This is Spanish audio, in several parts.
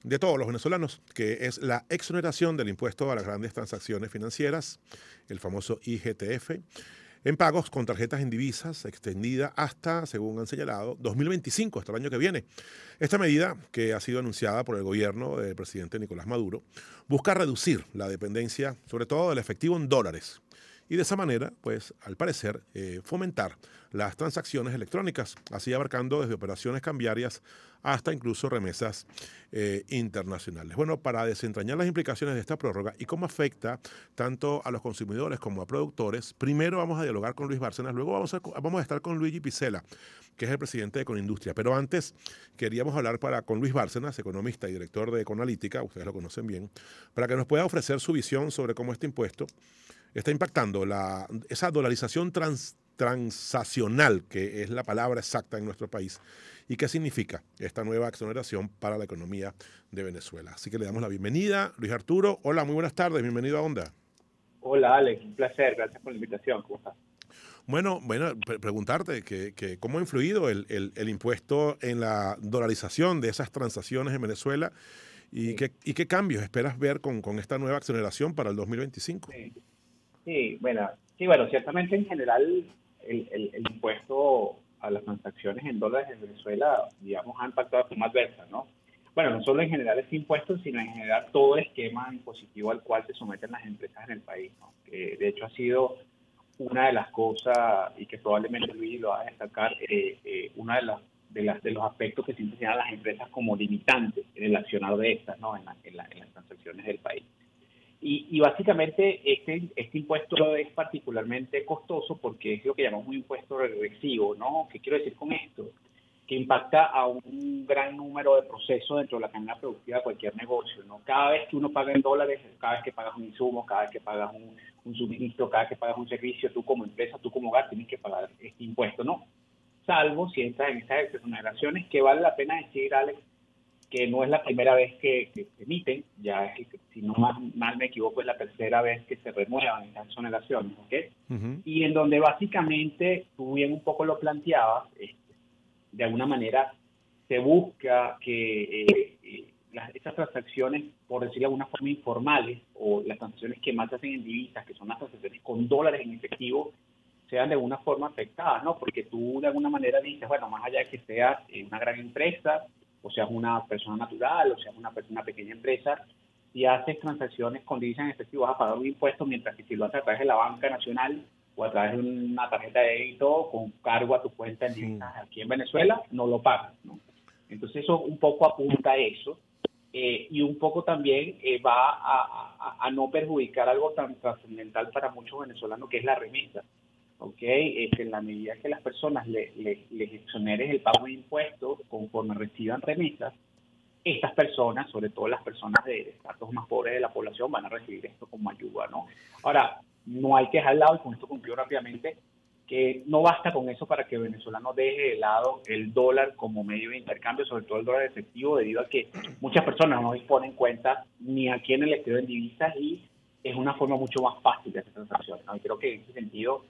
de todos los venezolanos, que es la exoneración del impuesto a las grandes transacciones financieras, el famoso IGTF, en pagos con tarjetas en divisas, extendida hasta, según han señalado, 2025, hasta el año que viene. Esta medida, que ha sido anunciada por el gobierno del presidente Nicolás Maduro, busca reducir la dependencia, sobre todo del efectivo en dólares, y de esa manera, pues, al parecer, fomentar las transacciones electrónicas, así abarcando desde operaciones cambiarias hasta incluso remesas internacionales. Bueno, para desentrañar las implicaciones de esta prórroga y cómo afecta tanto a los consumidores como a productores, primero vamos a dialogar con Luis Bárcenas, luego vamos a estar con Luigi Picela, que es el presidente de Econindustria. Pero antes queríamos hablar con Luis Bárcenas, economista y director de Econalítica, ustedes lo conocen bien, para que nos pueda ofrecer su visión sobre cómo este impuesto está impactando esa dolarización transaccional, que es la palabra exacta en nuestro país, y qué significa esta nueva exoneración para la economía de Venezuela. Así que le damos la bienvenida. Luis Arturo, hola, muy buenas tardes, bienvenido a Onda. Hola Alex, un placer, gracias por la invitación. ¿Cómo estás? Bueno, preguntarte cómo ha influido el impuesto en la dolarización de esas transacciones en Venezuela y Sí, qué cambios esperas ver con esta nueva exoneración para el 2025. sí, sí, bueno, ciertamente en general el impuesto a las transacciones en dólares en Venezuela, digamos, ha impactado de forma adversa, ¿no? Bueno, no solo en general este impuesto, sino en general todo el esquema impositivo al cual se someten las empresas en el país, ¿no? Que de hecho ha sido una de las cosas, y que probablemente Luis lo va a destacar, una de los aspectos que siempre señalan las empresas como limitantes en el accionar de estas, ¿no? En las transacciones del país. Y básicamente este impuesto es particularmente costoso porque es lo que llamamos un impuesto regresivo, ¿no? ¿Qué quiero decir con esto? Que impacta a un gran número de procesos dentro de la cadena productiva de cualquier negocio, ¿no? Cada vez que uno paga en dólares, cada vez que pagas un insumo, cada vez que pagas un suministro, cada vez que pagas un servicio, tú como empresa, tú como hogar tienes que pagar este impuesto, ¿no? Salvo si entras en estas exoneraciones, que vale la pena decir, Alex, que no es la primera vez que se emiten, ya es, si no mal me equivoco, es la tercera vez que se renuevan estas exoneraciones, ¿ok? Ujú. Y en donde básicamente, tú bien un poco lo planteabas, de alguna manera se busca que estas transacciones, por decirlo de alguna forma, informales, o las transacciones que más se hacen en divisas, que son las transacciones con dólares en efectivo, sean de alguna forma afectadas, ¿no? Porque tú de alguna manera dices, bueno, más allá de que seas una gran empresa, o seas una persona natural, o seas una pequeña empresa, si haces transacciones con divisas en efectivo vas a pagar un impuesto, mientras que si lo haces a través de la banca nacional o a través de una tarjeta de débito con cargo a tu cuenta en Mm. divisas aquí en Venezuela, no lo pagas, ¿no? Entonces eso un poco apunta a eso. Y un poco también va a no perjudicar algo tan trascendental para muchos venezolanos, que es la remesa. ¿Ok? En la medida que las personas les exoneres el pago de impuestos conforme reciban remesas, estas personas, sobre todo las personas de estratos más pobres de la población, van a recibir esto como ayuda, ¿no? Ahora, no hay que dejar de lado, y con esto concluyo rápidamente, que no basta con eso para que Venezuela no deje de lado el dólar como medio de intercambio, sobre todo el dólar efectivo, debido a que muchas personas no disponen cuentas ni aquí en el exterior en divisas, y es una forma mucho más fácil de hacer transacciones, ¿no? Y creo que en ese sentido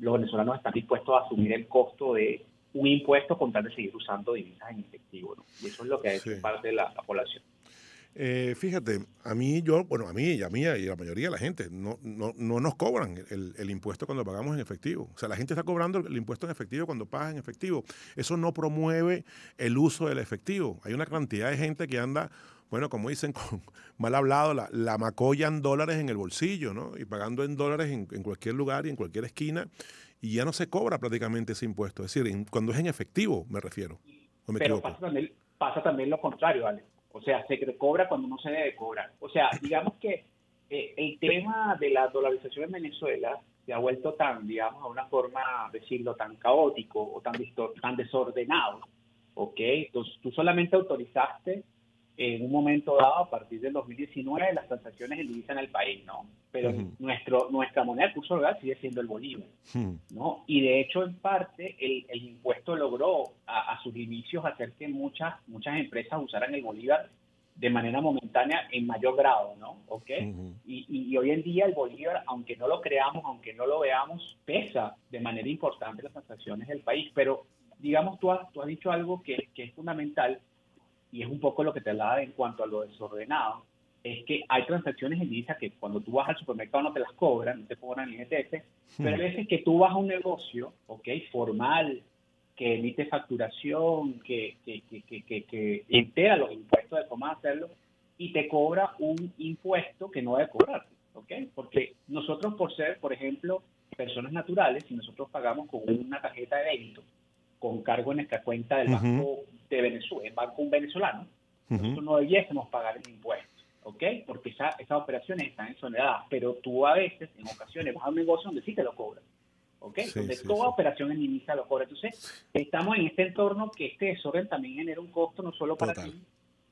los venezolanos están dispuestos a asumir el costo de un impuesto con tal de seguir usando divisas en efectivo, ¿no? Y eso es lo que ha hecho Sí. parte de la población. Fíjate, a mí y a la mayoría de la gente, no nos cobran el impuesto cuando pagamos en efectivo. O sea, la gente está cobrando el impuesto en efectivo cuando pagas en efectivo. Eso no promueve el uso del efectivo. Hay una cantidad de gente que anda, bueno, como dicen, con mal hablado, la macolla en dólares en el bolsillo, ¿no? Y pagando en dólares en cualquier lugar y en cualquier esquina, y ya no se cobra prácticamente ese impuesto. Es decir, cuando es en efectivo, me refiero, ¿o me Pero equivoco? pasa también lo contrario, ¿vale? O sea, se cobra cuando no se debe cobrar. O sea, digamos que el tema de la dolarización en Venezuela se ha vuelto tan, digamos, a una forma, decirlo, tan caótico o tan desordenado, ¿ok? Entonces, tú solamente autorizaste en un momento dado, a partir del 2019, las transacciones en divisa en el país, ¿no? Pero Ujú. nuestra moneda de curso legal sigue siendo el bolívar, Hmm. ¿no? Y de hecho, en parte, el impuesto logró a sus inicios hacer que muchas empresas usaran el bolívar de manera momentánea en mayor grado, ¿no? ¿Ok? Ujú. Y hoy en día el bolívar, aunque no lo creamos, aunque no lo veamos, pesa de manera importante en las transacciones del país. Pero, digamos, tú has dicho algo que es fundamental, y es un poco lo que te hablaba en cuanto a lo desordenado, es que hay transacciones en divisa que cuando tú vas al supermercado no te las cobran, no te cobran el IGTF, pero hay veces que tú vas a un negocio, ¿ok?, formal, que emite facturación, que entera los impuestos de cómo hacerlo, y te cobra un impuesto que no debe cobrar, ¿ok? Porque nosotros, por ser, por ejemplo, personas naturales, si nosotros pagamos con una tarjeta de débito, con cargo en nuestra cuenta del Banco de Venezuela, el banco venezolano, nosotros no debiésemos pagar el impuesto, ¿ok? Porque esas operaciones están exoneradas, pero tú a veces, en ocasiones, vas a un negocio donde sí te lo cobran, ¿ok? Donde toda operación en divisa lo cobra. Entonces, estamos en este entorno que este desorden también genera un costo no solo para ti,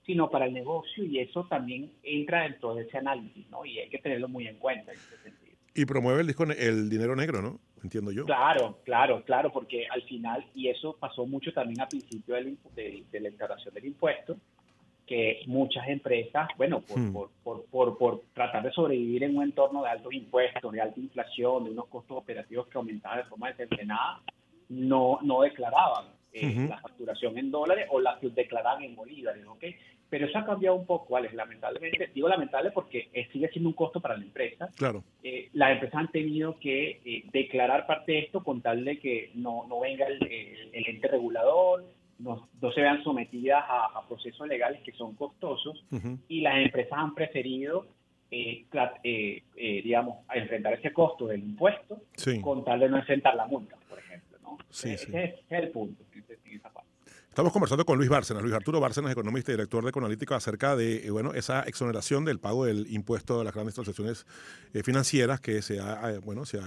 sino para el negocio, y eso también entra dentro de ese análisis, ¿no? Y hay que tenerlo muy en cuenta en ese sentido. Y promueve el dinero negro, ¿no? Entiendo yo. Claro, porque al final, y eso pasó mucho también al principio de la declaración del impuesto, que muchas empresas, bueno, por tratar de sobrevivir en un entorno de altos impuestos, de alta inflación, de unos costos operativos que aumentaban de forma desenfrenada, no declaraban la facturación en dólares o la declaraban en bolívares, ¿ok? Pero eso ha cambiado un poco, Alex, lamentablemente. Digo lamentable porque sigue siendo un costo para la empresa. Claro. Las empresas han tenido que declarar parte de esto con tal de que no venga el ente regulador, no se vean sometidas a procesos legales que son costosos, y las empresas han preferido, digamos, a enfrentar ese costo del impuesto con tal de no enfrentar la multa, por ejemplo, ¿no? Ese es el punto en esa parte. Estamos conversando con Luis Bárcenas, Luis Arturo Bárcenas, economista y director de Econalítica, acerca de esa exoneración del pago del impuesto de las grandes transacciones financieras que se ha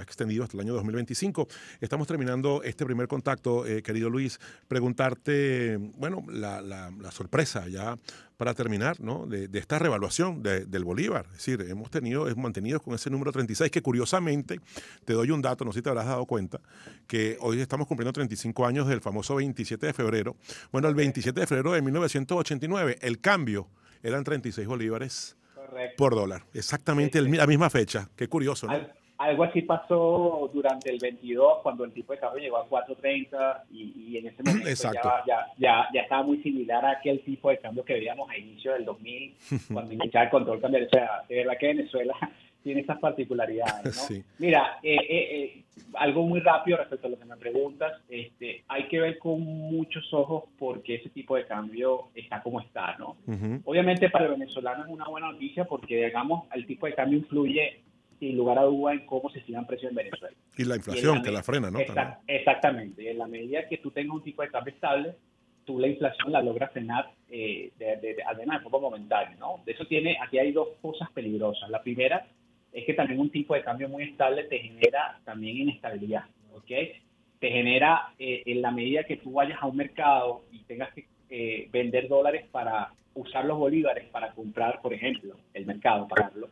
extendido hasta el año 2025. Estamos terminando este primer contacto, querido Luis, preguntarte, la sorpresa ya para terminar, ¿no?, de esta revaluación del Bolívar. Es decir, hemos mantenido con ese número 36, que curiosamente, te doy un dato, no sé si te habrás dado cuenta, que hoy estamos cumpliendo 35 años del famoso 27 de febrero. Bueno, el 27 de febrero de 1989, el cambio eran 36 bolívares por dólar. Exactamente la misma fecha. Qué curioso, ¿no? Algo así pasó durante el 22, cuando el tipo de cambio llegó a 4.30, y en ese momento ya estaba muy similar a aquel tipo de cambio que veíamos a inicio del 2000, cuando iniciaba el control cambiario. O sea, de verdad que Venezuela tiene estas particularidades, ¿no? Sí. Mira, algo muy rápido respecto a lo que me preguntas, hay que ver con muchos ojos porque ese tipo de cambio está como está, ¿no? Obviamente para el venezolano es una buena noticia porque, digamos, el tipo de cambio influye sin lugar a duda en cómo se sigan precios en Venezuela. Y la inflación, que la frena, ¿no? Exactamente. En la medida que tú tengas un tipo de cambio estable, tú la inflación la logras frenar, al menos de forma momentánea, ¿no? Aquí hay dos cosas peligrosas. La primera es que también un tipo de cambio muy estable te genera también inestabilidad, ¿ok? Te genera, en la medida que tú vayas a un mercado y tengas que vender dólares para usar los bolívares para comprar, por ejemplo, el mercado, pagarlo,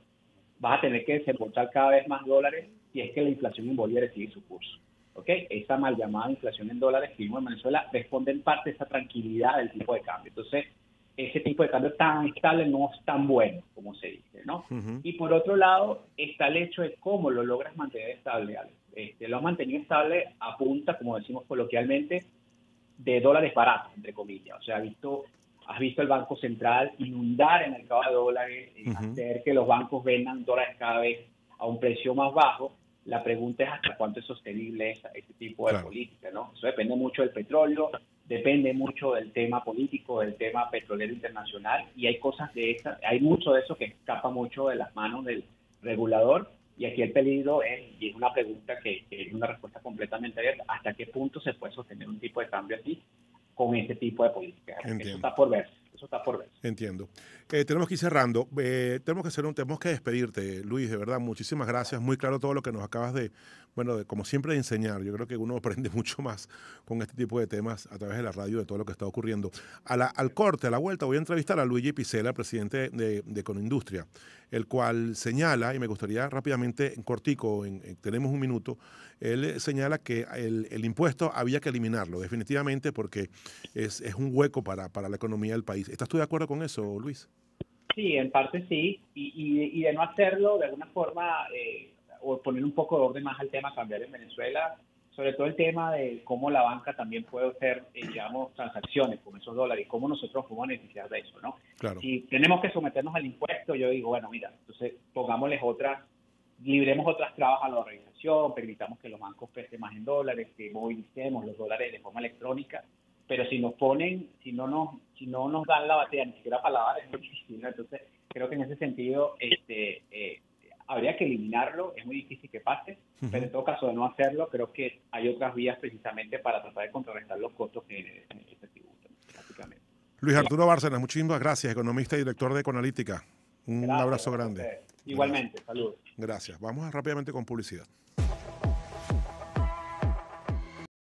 vas a tener que desembolsar cada vez más dólares si es que la inflación en bolívares sigue su curso, ¿ok? Esa mal llamada inflación en dólares que vimos en Venezuela responde en parte a esa tranquilidad del tipo de cambio. Entonces, ese tipo de cambio tan estable no es tan bueno, como se dice, ¿no? Y por otro lado, está el hecho de cómo lo logras mantener estable, Alex. Lo has mantenido estable a punta, como decimos coloquialmente, de dólares baratos, entre comillas. O sea, has visto el Banco Central inundar el mercado de dólares, hacer que los bancos vendan dólares cada vez a un precio más bajo. La pregunta es hasta cuánto es sostenible ese tipo de política, ¿no? Eso depende mucho del petróleo, depende mucho del tema político, del tema petrolero internacional, y hay mucho de eso que escapa mucho de las manos del regulador, y aquí el peligro y es una pregunta que es una respuesta completamente abierta: ¿hasta qué punto se puede sostener un tipo de cambio así con ese tipo de política? Eso está por verse. Entiendo. Tenemos que ir cerrando. Tenemos que despedirte, Luis, de verdad. Muchísimas gracias. Muy claro todo lo que nos acabas de como siempre, de enseñar. Yo creo que uno aprende mucho más con este tipo de temas a través de la radio, de todo lo que está ocurriendo. Al corte, a la vuelta, voy a entrevistar a Luigi Picela, presidente de Econindustria, el cual señala, y me gustaría rápidamente, en cortico, tenemos un minuto, él señala que el impuesto había que eliminarlo, definitivamente, porque es un hueco para la economía del país. ¿Estás tú de acuerdo con eso, Luis? Sí, en parte sí, y de no hacerlo, de alguna forma, o poner un poco de orden más al tema cambiario en Venezuela, sobre todo el tema de cómo la banca también puede hacer, digamos, transacciones con esos dólares y cómo nosotros podemos beneficiar de eso, ¿no? Claro. Si tenemos que someternos al impuesto, yo digo, bueno, mira, entonces libremos otras trabas a la organización, permitamos que los bancos presten más en dólares, que movilicemos los dólares de forma electrónica, pero si nos ponen, si no nos dan la batería ni siquiera para lavar, es muy difícil, ¿no? Entonces, creo que en ese sentido, habría que eliminarlo, es muy difícil que pase, pero en todo caso de no hacerlo, creo que hay otras vías precisamente para tratar de contrarrestar los costos que genera este tributo, básicamente. Luis Arturo Bárcenas, muchísimas gracias, economista y director de Econalítica. Un abrazo grande. Igualmente, saludos. Gracias. Vamos rápidamente con publicidad.